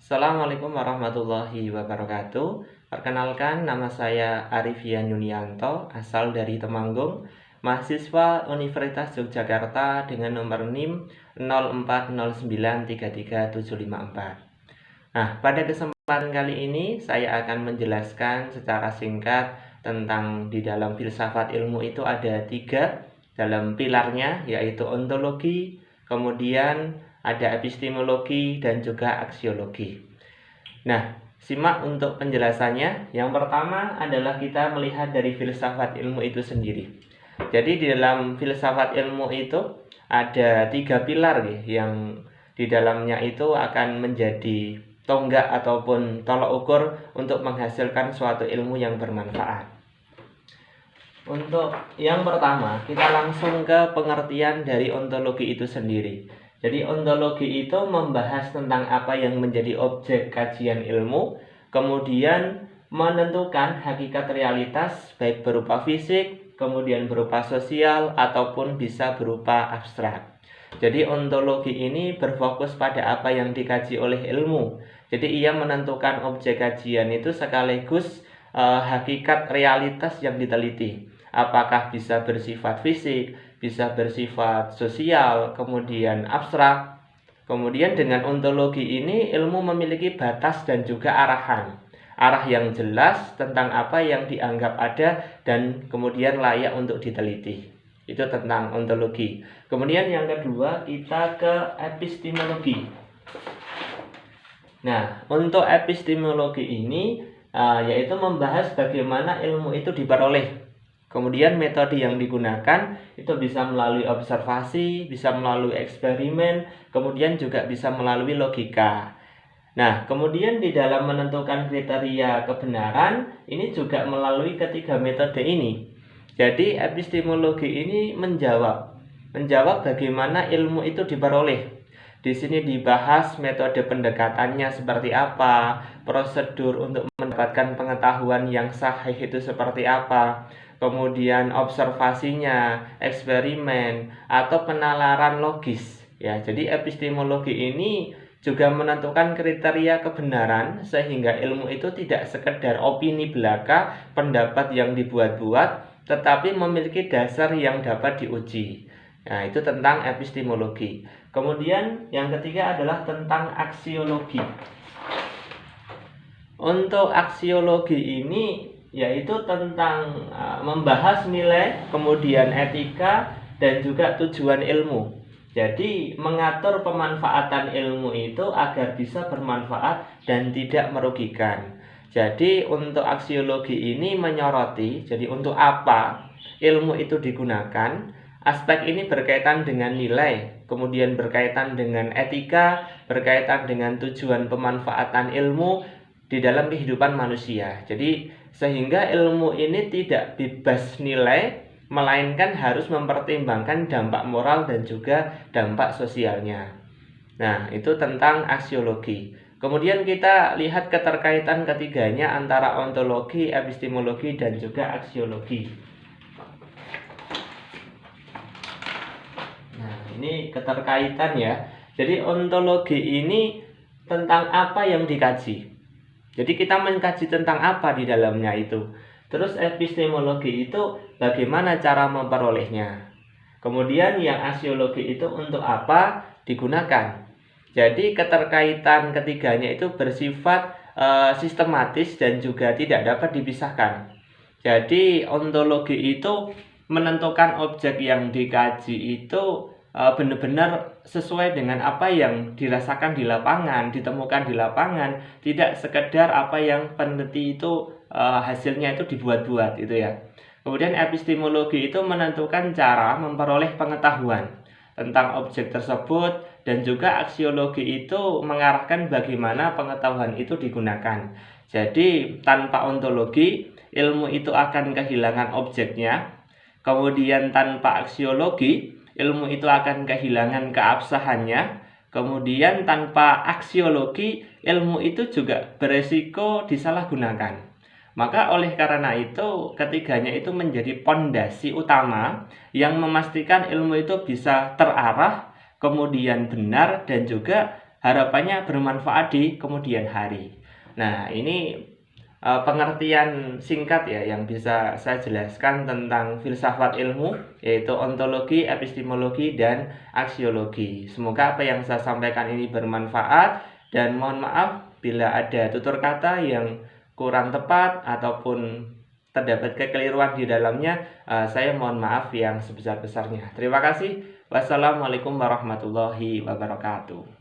Assalamualaikum warahmatullahi wabarakatuh. Perkenalkan, nama saya Arifian Yunianto, asal dari Temanggung, mahasiswa Universitas Yogyakarta dengan nomor NIM 04093374. Nah, pada kesempatan kali ini saya akan menjelaskan secara singkat tentang di dalam filsafat ilmu itu ada 3 dalam pilarnya, yaitu ontologi, kemudian ada epistemologi dan juga aksiologi. Nah, simak untuk penjelasannya. Yang pertama adalah kita melihat dari filsafat ilmu itu sendiri. Jadi di dalam filsafat ilmu itu ada 3 pilar yang di dalamnya itu akan menjadi tonggak ataupun tolok ukur untuk menghasilkan suatu ilmu yang bermanfaat. Untuk yang pertama, kita langsung ke pengertian dari ontologi itu sendiri. Jadi ontologi itu membahas tentang apa yang menjadi objek kajian ilmu, kemudian menentukan hakikat realitas baik berupa fisik, kemudian berupa sosial, ataupun bisa berupa abstrak. Jadi ontologi ini berfokus pada apa yang dikaji oleh ilmu. Jadi ia menentukan objek kajian itu sekaligus hakikat realitas yang diteliti. Apakah bisa bersifat fisik, bisa bersifat sosial, kemudian abstrak. Kemudian dengan ontologi ini ilmu memiliki batas dan juga arahan. Arah yang jelas tentang apa yang dianggap ada dan kemudian layak untuk diteliti. Itu tentang ontologi. Kemudian yang kedua kita ke epistemologi. Nah, untuk epistemologi ini yaitu membahas bagaimana ilmu itu diperoleh. Kemudian metode yang digunakan itu bisa melalui observasi, bisa melalui eksperimen, kemudian juga bisa melalui logika. Nah, kemudian di dalam menentukan kriteria kebenaran, ini juga melalui ketiga metode ini. Jadi epistemologi ini menjawab bagaimana ilmu itu diperoleh. Di sini dibahas metode pendekatannya seperti apa, prosedur untuk mendapatkan pengetahuan yang sahih itu seperti apa, kemudian observasinya, eksperimen, atau penalaran logis. Ya, jadi epistemologi ini juga menentukan kriteria kebenaran sehingga ilmu itu tidak sekedar opini belaka, pendapat yang dibuat-buat, tetapi memiliki dasar yang dapat diuji. Nah, itu tentang epistemologi. Kemudian yang ketiga adalah tentang aksiologi. Untuk aksiologi ini yaitu tentang membahas nilai, kemudian etika, dan juga tujuan ilmu. Jadi mengatur pemanfaatan ilmu itu agar bisa bermanfaat dan tidak merugikan. Jadi untuk aksiologi ini menyoroti, jadi untuk apa ilmu itu digunakan. Aspek ini berkaitan dengan nilai, kemudian berkaitan dengan etika, berkaitan dengan tujuan pemanfaatan ilmu di dalam kehidupan manusia. Jadi sehingga ilmu ini tidak bebas nilai, melainkan harus mempertimbangkan dampak moral dan juga dampak sosialnya. Nah, itu tentang aksiologi. Kemudian kita lihat keterkaitan ketiganya antara ontologi, epistemologi, dan juga aksiologi. Nah, ini keterkaitan ya. Jadi ontologi ini tentang apa yang dikaji. Jadi kita mengkaji tentang apa di dalamnya itu. Terus epistemologi itu bagaimana cara memperolehnya. Kemudian yang aksiologi itu untuk apa digunakan. Jadi keterkaitan ketiganya itu bersifat sistematis dan juga tidak dapat dipisahkan. Jadi ontologi itu menentukan objek yang dikaji itu benar-benar sesuai dengan apa yang dirasakan di lapangan, ditemukan di lapangan, tidak sekedar apa yang peneliti itu hasilnya itu dibuat-buat itu ya. Kemudian epistemologi itu menentukan cara memperoleh pengetahuan tentang objek tersebut, dan juga aksiologi itu mengarahkan bagaimana pengetahuan itu digunakan. Jadi tanpa ontologi ilmu itu akan kehilangan objeknya. Kemudian tanpa aksiologi ilmu itu akan kehilangan keabsahannya. Kemudian tanpa aksiologi ilmu itu juga beresiko disalahgunakan. Maka oleh karena itu ketiganya itu menjadi pondasi utama yang memastikan ilmu itu bisa terarah, kemudian benar, dan juga harapannya bermanfaat di kemudian hari. Nah, ini pengertian singkat ya yang bisa saya jelaskan tentang filsafat ilmu, yaitu ontologi, epistemologi, dan aksiologi. Semoga apa yang saya sampaikan ini bermanfaat, dan mohon maaf bila ada tutur kata yang kurang tepat ataupun terdapat kekeliruan di dalamnya. Saya mohon maaf yang sebesar-besarnya. Terima kasih. Wassalamualaikum warahmatullahi wabarakatuh.